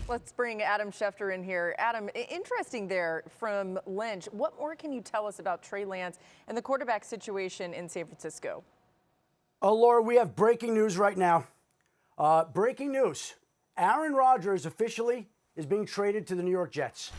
Let's bring Adam Schefter in here. Adam, interesting there from Lynch. What more can you tell us about Trey Lance and the quarterback situation in San Francisco? Oh, Laura, we have breaking news right now. Breaking news. Aaron Rodgers officially is being traded to the New York Jets.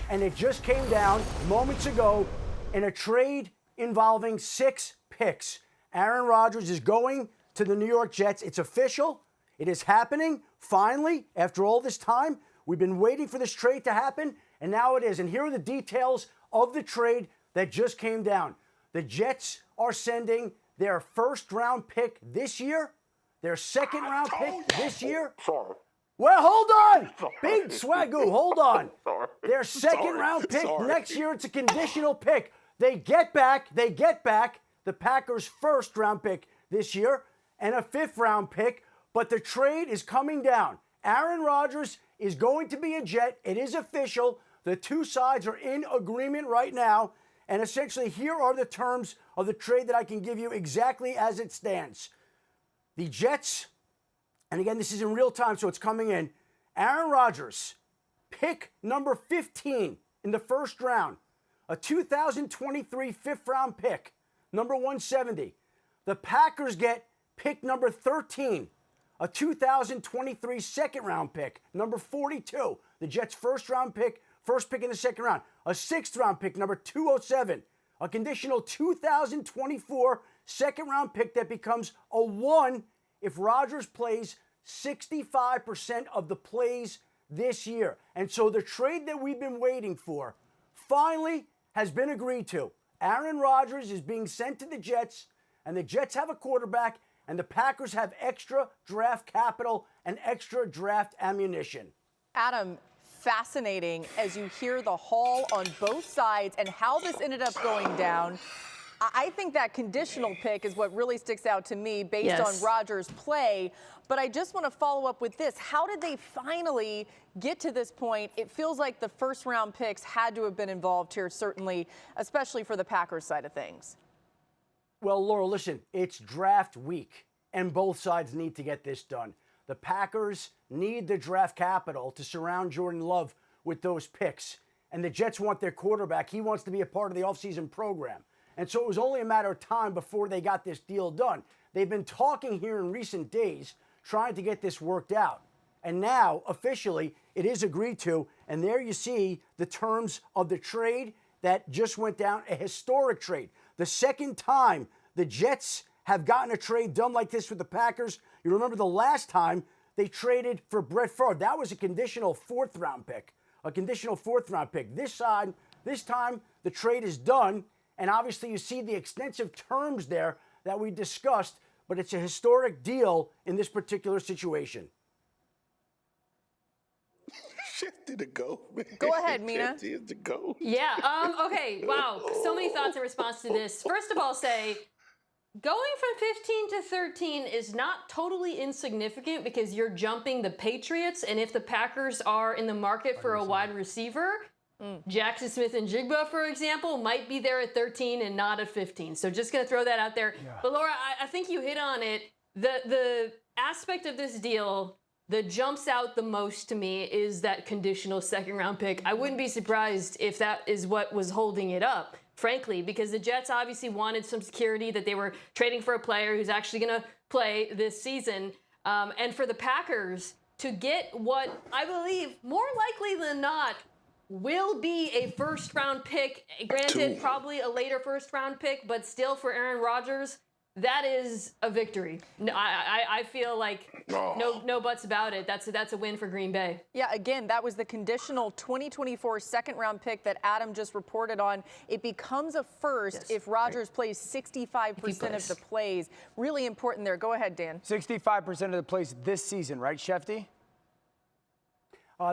And it just came down moments ago in a trade involving 6 picks. Aaron Rodgers is going to the New York Jets. It's official. It is happening. Finally, after all this time, we've been waiting for this trade to happen, and now it is. And here are the details of the trade that just came down. The Jets are sending their first-round pick this year, their second-round pick this year. Sorry. Well, hold on. Big swagoo, hold on. Their second-round pick next year, it's a conditional pick. They get back the Packers' first-round pick this year and a 5th-round pick, but the trade is coming down. Aaron Rodgers is going to be a Jet. It is official. The two sides are in agreement right now, and essentially here are the terms of the trade that I can give you exactly as it stands. The Jets, and again, this is in real time, so it's coming in. Aaron Rodgers, pick number 15 in the first round, a 2023 5th-round pick, number 170. The Packers get pick number 13, a 2023 second-round pick, number 42. The Jets' first-round pick, first pick in the second round. A 6th-round pick, number 207. A conditional 2024 second-round pick that becomes a 1 if Rodgers plays 65% of the plays this year. And so the trade that we've been waiting for finally has been agreed to. Aaron Rodgers is being sent to the Jets, and the Jets have a quarterback, and the Packers have extra draft capital and extra draft ammunition. Adam, fascinating as you hear the haul on both sides and how this ended up going down. I think that conditional pick is what really sticks out to me based on Rodgers' play. But I just want to follow up with this. How did they finally get to this point? It feels like the first-round picks had to have been involved here, certainly, especially for the Packers side of things. Well, Laura, listen, it's draft week, and both sides need to get this done. The Packers need the draft capital to surround Jordan Love with those picks. And the Jets want their quarterback. He wants to be a part of the offseason program. And so it was only a matter of time before they got this deal done. They've been talking here in recent days, trying to get this worked out. And now, officially, it is agreed to. And there you see the terms of the trade that just went down, a historic trade. The second time the Jets have gotten a trade done like this with the Packers. You remember the last time they traded for Brett Favre. That was a conditional 4th-round pick. A conditional 4th-round pick. This time, the trade is done. And obviously, you see the extensive terms there that we discussed. But it's a historic deal in this particular situation. Schefter to go, man. Go ahead, Mina. Schefter is to go. Yeah. Okay. Wow. So many thoughts in response to this. First of all, say going from 15 to 13 is not totally insignificant because you're jumping the Patriots, and if the Packers are in the market for a wide receiver, Jackson Smith and Jigba, for example, might be there at 13 and not at 15. So just going to throw that out there. Yeah. But Laura, I think you hit on it. The aspect of this deal that jumps out the most to me is that conditional second-round pick. I wouldn't be surprised if that is what was holding it up, frankly, because the Jets obviously wanted some security that they were trading for a player who's actually going to play this season. And for the Packers to get what I believe more likely than not will be a first-round pick, granted probably a later first-round pick, but still for Aaron Rodgers, that is a victory. No, I feel like no buts about it. That's a win for Green Bay. Yeah, again, that was the conditional 2024 second-round pick that Adam just reported on. It becomes a first if Rodgers plays 65% of the plays. Really important there. Go ahead, Dan. 65% of the plays this season, right, Schefty?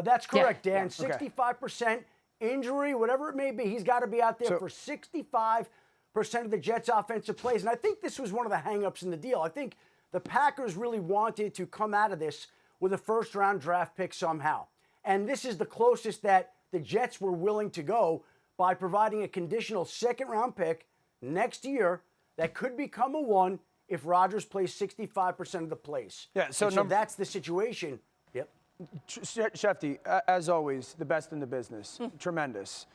That's correct, Dan. 65% injury, whatever it may be, he's got to be out there for 65% of the Jets' offensive plays. And I think this was one of the hang-ups in the deal. I think the Packers really wanted to come out of this with a first-round draft pick somehow. And this is the closest that the Jets were willing to go by providing a conditional second-round pick next year that could become a 1 if Rodgers plays 65% of the plays. Yeah, so that's the situation. Yep. Schefter, as always, the best in the business. Tremendous.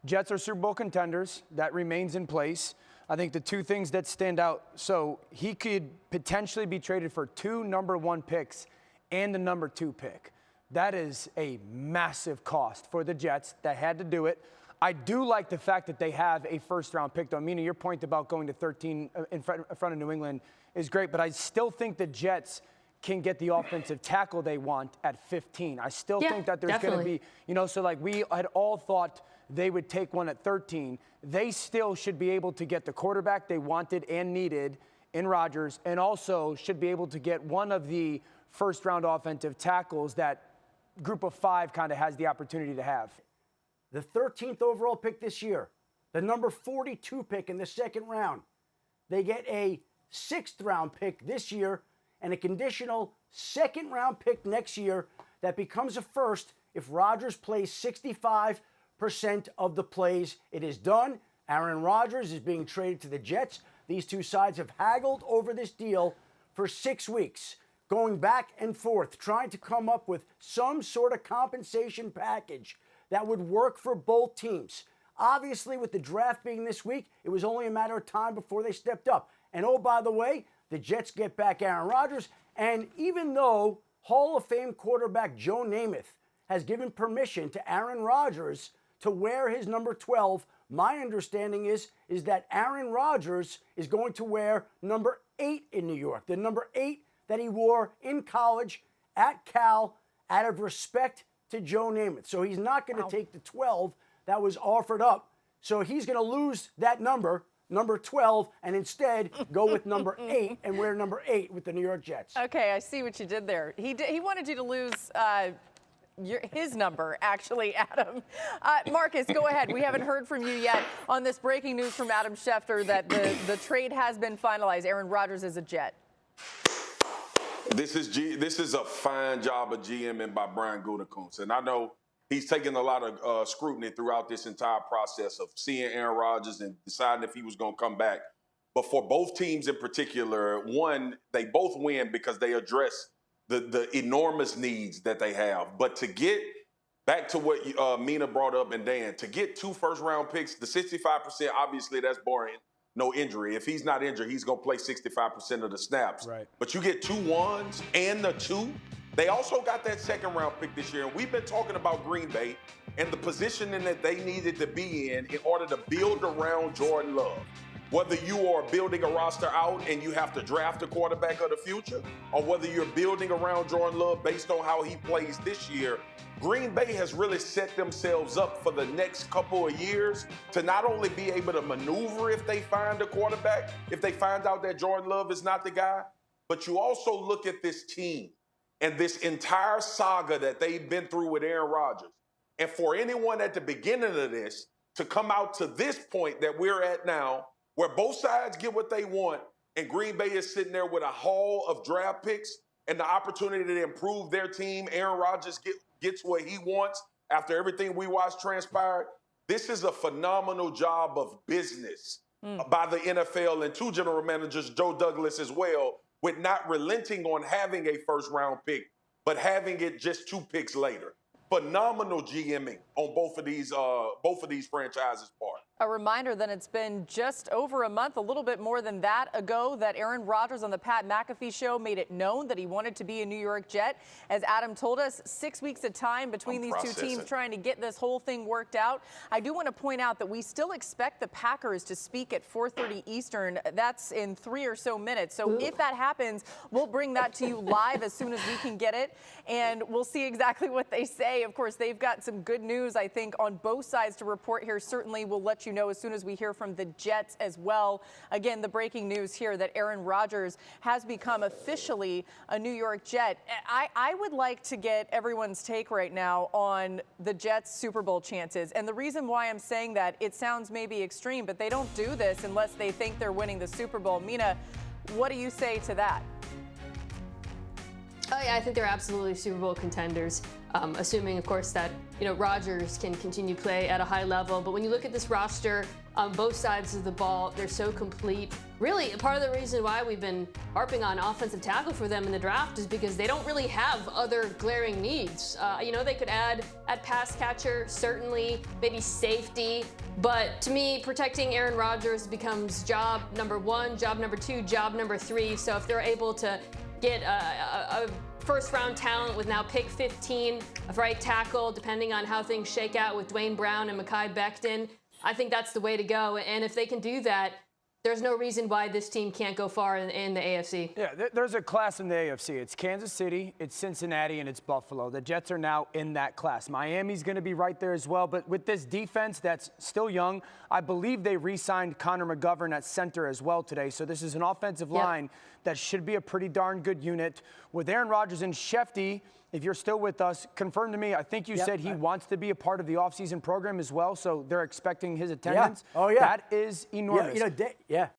Jets are Super Bowl contenders. That remains in place. I think the two things that stand out, so he could potentially be traded for 2 number 1 picks and the number 2 pick. That is a massive cost for the Jets that had to do it. I do like the fact that they have a first-round pick, though. Mina, your point about going to 13 in front of New England is great, but I still think the Jets can get the offensive tackle they want at 15. I still think that there's going to be, so like we had all thought they would take one at 13. They still should be able to get the quarterback they wanted and needed in Rodgers, and also should be able to get one of the first-round offensive tackles that Group of 5 kind of has the opportunity to have. The 13th overall pick this year, the number 42 pick in the second round. They get a 6th-round pick this year and a conditional 2nd-round pick next year that becomes a first if Rodgers plays 65% of the plays. It is done. Aaron Rodgers is being traded to the Jets. These two sides have haggled over this deal for 6 weeks, going back and forth, trying to come up with some sort of compensation package that would work for both teams. Obviously, with the draft being this week, it was only a matter of time before they stepped up. And oh, by the way, the Jets get back Aaron Rodgers. And even though Hall of Fame quarterback Joe Namath has given permission to Aaron Rodgers to wear his number 12, my understanding is that Aaron Rodgers is going to wear number 8 in New York, the number 8 that he wore in college at Cal out of respect to Joe Namath. So he's not going to take the 12 that was offered up. So he's going to lose that number 12, and instead go with number 8 and wear number 8 with the New York Jets. Okay, I see what you did there. He wanted you to lose his number, actually, Adam. Marcus, go ahead. We haven't heard from you yet on this breaking news from Adam Schefter that the trade has been finalized. Aaron Rodgers is a Jet. This is a fine job of GMing by Brian Gutekunst, and I know he's taken a lot of scrutiny throughout this entire process of seeing Aaron Rodgers and deciding if he was going to come back. But for both teams in particular, one, they both win because they address the enormous needs that they have. But to get back to what Mina brought up and Dan, to get 2 first-round picks, the 65%, obviously that's boring. No injury. If he's not injured, he's going to play 65% of the snaps. Right. But you get 2 1s and the 2. They also got that 2nd-round pick this year. And we've been talking about Green Bay and the positioning that they needed to be in order to build around Jordan Love. Whether you are building a roster out and you have to draft a quarterback of the future, or whether you're building around Jordan Love based on how he plays this year, Green Bay has really set themselves up for the next couple of years to not only be able to maneuver if they find a quarterback, if they find out that Jordan Love is not the guy, but you also look at this team and this entire saga that they've been through with Aaron Rodgers. And for anyone at the beginning of this to come out to this point that we're at now, where both sides get what they want, and Green Bay is sitting there with a haul of draft picks and the opportunity to improve their team, Aaron Rodgers gets what he wants after everything we watched transpired. This is a phenomenal job of business by the NFL and 2 general managers, Joe Douglas as well, with not relenting on having a first-round pick, but having it just 2 picks later. Phenomenal GMing on both of these franchises' part. A reminder that it's been just over a month, a little bit more than that ago, that Aaron Rodgers on the Pat McAfee show made it known that he wanted to be a New York Jet. As Adam told us, 6 weeks of time between these 2 teams trying to get this whole thing worked out. I do want to point out that we still expect the Packers to speak at 4:30 Eastern. That's in 3 or so minutes. So if that happens, we'll bring that to you live as soon as we can get it, and we'll see exactly what they say. Of course, they've got some good news, I think, on both sides to report here. Certainly, we'll let you know as soon as we hear from the Jets as well. Again, the breaking news here that Aaron Rodgers has become officially a New York Jet. I would like to get everyone's take right now on the Jets' Super Bowl chances. And the reason why I'm saying that, it sounds maybe extreme, but they don't do this unless they think they're winning the Super Bowl. Mina, what do you say to that? Oh yeah, I think they're absolutely Super Bowl contenders, assuming, of course, that Rodgers can continue to play at a high level. But when you look at this roster on both sides of the ball, they're so complete. Really, part of the reason why we've been harping on offensive tackle for them in the draft is because they don't really have other glaring needs. They could add at pass catcher, certainly, maybe safety. But to me, protecting Aaron Rodgers becomes job number 1, job number 2, job number 3. So if they're able to get a first-round talent with now pick 15 of right tackle, depending on how things shake out with Dwayne Brown and Mekhi Becton, I think that's the way to go. And if they can do that, there's no reason why this team can't go far in the AFC. Yeah, there's a class in the AFC. It's Kansas City, it's Cincinnati, and it's Buffalo. The Jets are now in that class. Miami's going to be right there as well. But with this defense that's still young, I believe they re-signed Connor McGovern at center as well today. So this is an offensive line that should be a pretty darn good unit. With Aaron Rodgers and Schefter, if you're still with us, confirm to me. I think you said he wants to be a part of the offseason program as well, so they're expecting his attendance. Yeah. Oh, yeah. That is enormous. Yeah,